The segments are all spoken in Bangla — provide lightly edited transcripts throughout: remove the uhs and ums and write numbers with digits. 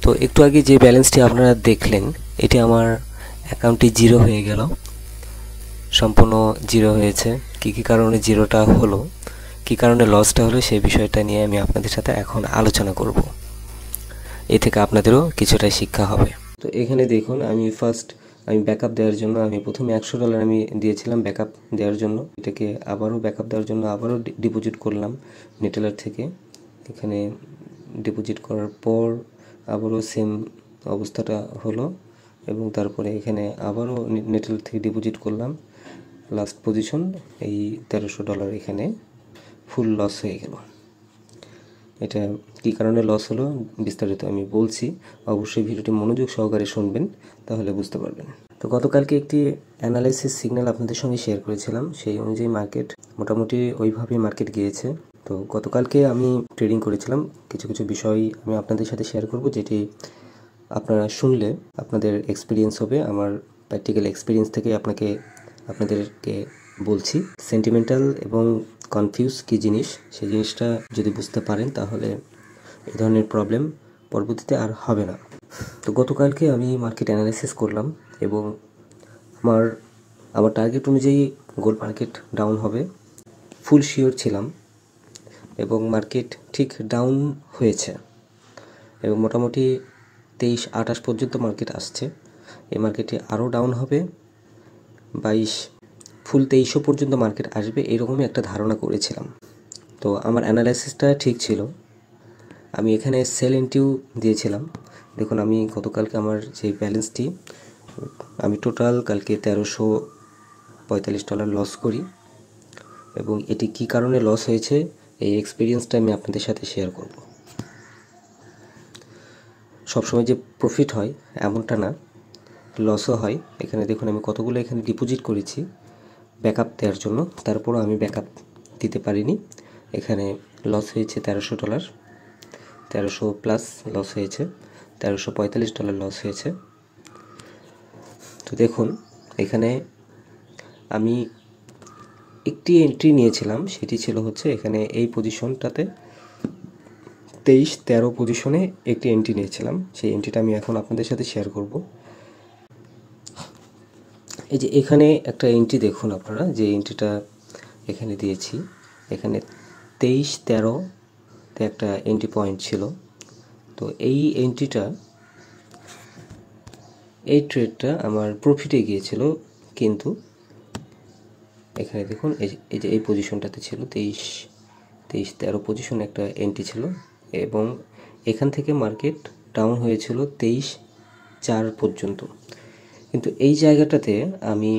তো একটু আগে যে ব্যালেন্সটি আপনারা দেখলেন এটি আমার অ্যাকাউন্টটি জিরো হয়ে গেল, সম্পূর্ণ জিরো হয়েছে। কি কারণে জিরোটা হলো, কি কারণে লসটা হলো, সেই বিষয়টা নিয়ে আমি আপনাদের সাথে এখন আলোচনা করব। এ থেকে আপনাদেরও কিছুটা শিক্ষা হবে। তো এখানে দেখুন, আমি ব্যাকআপ দেওয়ার জন্য আমি প্রথমে $100 আমি দিয়েছিলাম ব্যাকআপ দেওয়ার জন্য। এটাকে আবারও ব্যাকআপ দেওয়ার জন্য আবারও ডিপোজিট করলাম নেটেলার থেকে। এখানে ডিপোজিট করার পর আবারও সেম অবস্থাটা হলো এবং তারপরে এখানে আবারও নেটেলার থেকে ডিপোজিট করলাম। লাস্ট পজিশন এই $1300 এখানে ফুল লস হয়ে গেল। এটা কী কারণে লস হলো বিস্তারিত আমি বলছি, অবশ্যই ভিডিওটি মনোযোগ সহকারে শুনবেন, তাহলে বুঝতে পারবেন। তো গতকালকে একটি অ্যানালাইসিস সিগন্যাল আপনাদের সঙ্গে শেয়ার করেছিলাম, সেই অনুযায়ী মার্কেট মোটামুটি ওইভাবেই মার্কেট গিয়েছে। তো গতকালকে আমি ট্রেডিং করেছিলাম, কিছু কিছু বিষয় আমি আপনাদের সাথে শেয়ার করব, যেটি আপনারা শুনলে আপনাদের এক্সপিরিয়েন্স হবে। আমার প্র্যাকটিক্যাল এক্সপিরিয়েন্স থেকে আপনাদেরকে বলছি। সেন্টিমেন্টাল এবং কনফিউজ কী জিনিস, সেই জিনিসটা যদি বুঝতে পারেন তাহলে এই ধরনের প্রবলেম পরবর্তীতে আর হবে না। তো গতকালকে আমি মার্কেট অ্যানালাইসিস করলাম এবং আমার টার্গেট অনুযায়ী গোল্ড মার্কেট ডাউন হবে, ফুল শিওর ছিলাম এবং মার্কেট ঠিক ডাউন হয়েছে এবং মোটামুটি 23-28 পর্যন্ত মার্কেট আসছে। এই মার্কেটে আরও ডাউন হবে, 2300 পর্যন্ত মার্কেট আসবে, এরকমই একটা ধারণা করেছিলাম। তো আমার অ্যানালাইসিসটা ঠিক ছিল। আমি এখানে সেল এন্ট্রিও দিয়েছিলাম। দেখুন, আমি গতকালকে আমার যে ব্যালেন্সটি, আমি টোটাল কালকে $1345 লস করি এবং এটি কী কারণে লস হয়েছে এই এক্সপিরিয়েন্সটা আমি আপনাদের সাথে শেয়ার করব। সবসময় যে প্রফিট হয় এমনটা না, লসও হয়। এখানে দেখুন, আমি কতগুলো এখানে ডিপোজিট করেছি ব্যাকআপ দেওয়ার জন্য, তারপরও আমি ব্যাকআপ দিতে পারিনি। এখানে লস হয়েছে $1300, 1300 প্লাস লস হয়েছে, $1345 লস হয়েছে। তো দেখুন, এখানে আমি একটি এন্ট্রি নিয়েছিলাম, সেটি ছিল হচ্ছে এখানে এই পজিশনটাতে 23-13 পজিশনে একটি এন্ট্রি নিয়েছিলাম। সেই এন্ট্রিটা আমি এখন আপনাদের সাথে শেয়ার করব। এই যে এখানে একটা এন্ট্রি দেখুন আপনারা, যে এন্ট্রিটা এখানে দিয়েছি, এখানে 23-13তে একটা এন্ট্রি পয়েন্ট ছিল। তো এই এন্ট্রিটা, এই ট্রেডটা আমার প্রফিটে গিয়েছিল, কিন্তু এখানে দেখুন এই যে এই পজিশনটাতে ছিল 23-13 পজিশনে একটা এন্ট্রি ছিল এবং এখান থেকে মার্কেট ডাউন হয়েছিল 23-4 পর্যন্ত। কিন্তু এই জায়গাটাতে আমি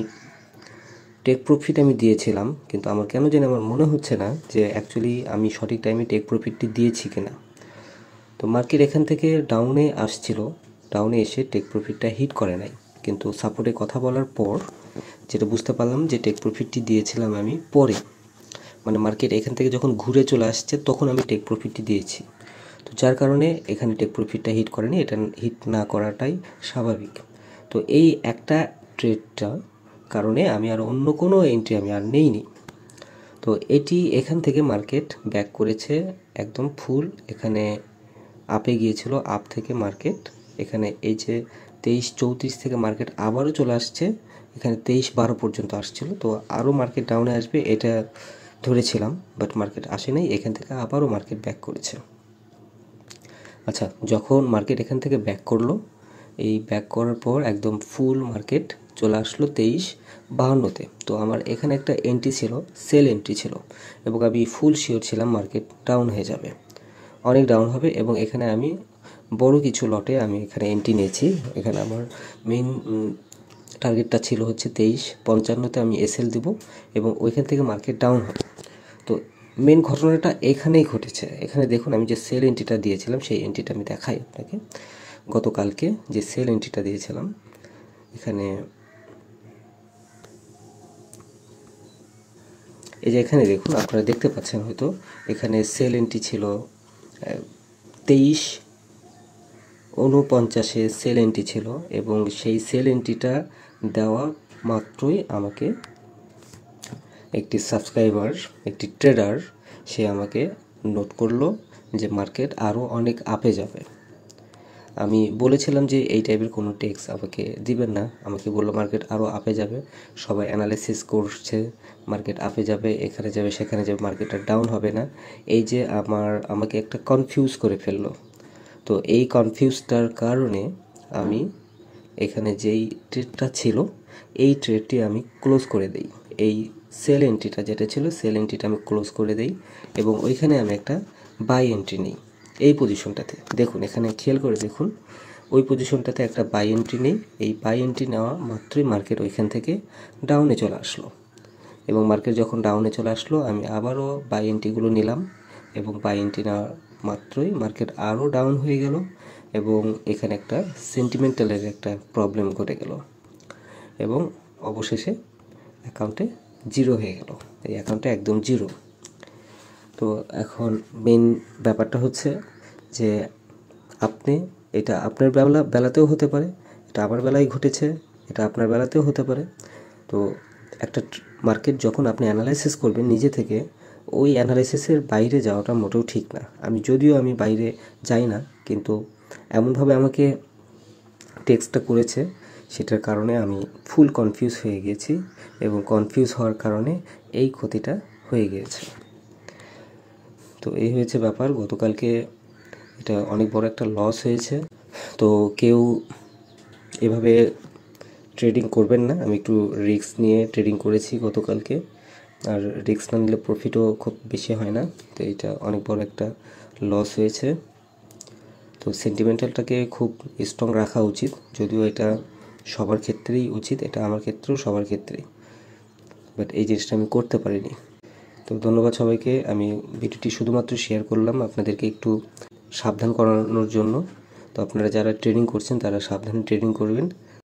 টেক প্রফিট আমি দিয়েছিলাম, কিন্তু আমার কেন জানি আমার মনে হচ্ছে না যে অ্যাকচুয়ালি আমি সঠিক টাইমে টেক প্রফিটটি দিয়েছি কিনা। তো মার্কেট এখান থেকে ডাউনে আসছিল, ডাউনে এসে টেক প্রফিটটা হিট করে নাই, কিন্তু সাপোর্টে কথা বলার পর যেটা বুঝতে পারলাম যে টেক প্রফিটটি দিয়েছিলাম আমি পরে, মানে মার্কেট এখান থেকে যখন ঘুরে চলে আসছে তখন আমি টেক প্রফিটটি দিয়েছি। তো যার কারণে এখানে টেক প্রফিটটা হিট করেনি, এটা হিট না করাটাই স্বাভাবিক। তো এই একটা ট্রেডটা কারণে আমি আর অন্য কোনো এন্ট্রি আমি আর নেইনি। তো এটি এখান থেকে মার্কেট ব্যাক করেছে একদম ফুল, এখানে আপে গিয়েছিল, আপ থেকে মার্কেট এখানে এই যে 23-34 থেকে মার্কেট আবারও চলে আসছে, এখানে 23-12 পর্যন্ত আসছিল। তো আরও মার্কেট ডাউনে আসবে এটা ধরেছিলাম, বাট মার্কেট আসে নাই, এখান থেকে আবারও মার্কেট ব্যাক করেছে। আচ্ছা, যখন মার্কেট এখান থেকে ব্যাক করলো, এই ব্যাক করার পর একদম ফুল মার্কেট চলে আসলো 23-52-তে। তো আমার এখানে একটা এন্ট্রি ছিল, সেল এন্ট্রি ছিল এবং আমি ফুল শিওর ছিলাম মার্কেট ডাউন হয়ে যাবে, অনেক ডাউন হবে এবং এখানে আমি বড় কিছু লটে আমি এখানে এন্ট্রি নিয়েছি। এখানে আমার মেইন টার্গেটটা ছিল হচ্ছে 23-55-তে আমি এসএল দিব এবং ওইখান থেকে মার্কেট ডাউন হবে। তো মেন ঘটনাটা এখানেই ঘটেছে। এখানে দেখুন, আমি যে সেল এন্ট্রিটা দিয়েছিলাম সেই এন্ট্রিটা আমি দেখাই আপনাকে। গতকালকে যে সেল এন্ট্রিটা দিয়েছিলাম, এখানে এই যে এখানে দেখুন, আপনারা দেখতে পাচ্ছেন হয়তো, এখানে সেল এন্ট্রি ছিল 23-49-এ সেল এন্ট্রি ছিল এবং সেই সেল এন্ট্রিটা দেওয়া মাত্রই আমাকে একটি সাবস্ক্রাইবার, একটি ট্রেডার, সে আমাকে নোট করলো যে মার্কেট আরও অনেক আপে যাবে। আমি বলেছিলাম যে এই টাইপের কোনো টেক্সট আমাকে দিবেন না। আমাকে বললো মার্কেট আরও আপে যাবে, সবাই অ্যানালাইসিস করছে মার্কেট আপে যাবে, এখানে যাবে সেখানে যাবে, মার্কেটটা ডাউন হবে না। এই যে আমাকে একটা কনফিউজ করে ফেললো। তো এই কনফিউজটার কারণে আমি এখানে যেই ট্রেডটা ছিল এই ট্রেডটি আমি ক্লোজ করে দিই। এই সেল এন্ট্রিটা যেটা ছিল সেল এন্ট্রিটা আমি ক্লোজ করে দিই এবং ওইখানে আমি একটা বাই এন্ট্রি নিই এই পজিশনটাতে। দেখুন এখানে খেয়াল করে দেখুন, ওই পজিশনটাতে একটা বাই এন্ট্রি নেই। এই বাই এন্ট্রি নেওয়া মাত্রই মার্কেট ওইখান থেকে ডাউনে চলে আসলো এবং মার্কেট যখন ডাউনে চলে আসলো আমি আবারও বাই এন্ট্রিগুলো নিলাম এবং বাই এন্ট্রি নেওয়া মাত্রই মার্কেট আরও ডাউন হয়ে গেল এবং এখানে একটা সেন্টিমেন্টালের একটা প্রবলেম ঘটে গেল এবং অবশেষে অ্যাকাউন্টে জিরো হয়ে গেল। এই অ্যাকাউন্টে একদম জিরো। তো এখন মেন ব্যাপারটা হচ্ছে যে এটা আপনার বেলাতেও হতে পারে, এটা আমার বেলায় ঘটেছে, এটা আপনার বেলাতেও হতে পারে। তো একটা মার্কেট যখন আপনি অ্যানালাইসিস করবেন নিজে থেকে, ওই অ্যানালাইসিসের বাইরে যাওয়াটা মোটেও ঠিক না। যদিও আমি বাইরে যাই না, কিন্তু এমনভাবে আমাকে টেক্সটটা করেছে সেটার কারণে আমি ফুল কনফিউজ হয়ে গেছি এবং কনফিউজ হওয়ার কারণে এই ক্ষতিটা হয়ে গিয়েছে। তো এই হয়েছে ব্যাপার। গতকালকে এটা অনেক বড় একটা লস হয়েছে। তো কেউ এভাবে ট্রেডিং করবেন না। আমি একটু রিস্ক নিয়ে ট্রেডিং করেছি গতকালকে, আর রিস্ক না নিলে প্রফিটও খুব বেশি হয় না। তো এটা অনেক বড় একটা লস হয়েছে। তো সেন্টিমেন্টালটাকে খুব স্ট্রং রাখা উচিত, যদিও এটা সবার ক্ষেত্রেই উচিত, এটা আমার ক্ষেত্রেও সবার ক্ষেত্রেই, বাট এই জিনিসটা আমি করতে পারিনি। তো ধন্যবাদ সবাইকে। আমি ভিডিওটি শুধুমাত্র শেয়ার করলাম আপনাদেরকে একটু সাবধান করানোর জন্য। তো আপনারা যারা ট্রেডিং করছেন তারা সাবধানে ট্রেডিং করবেন।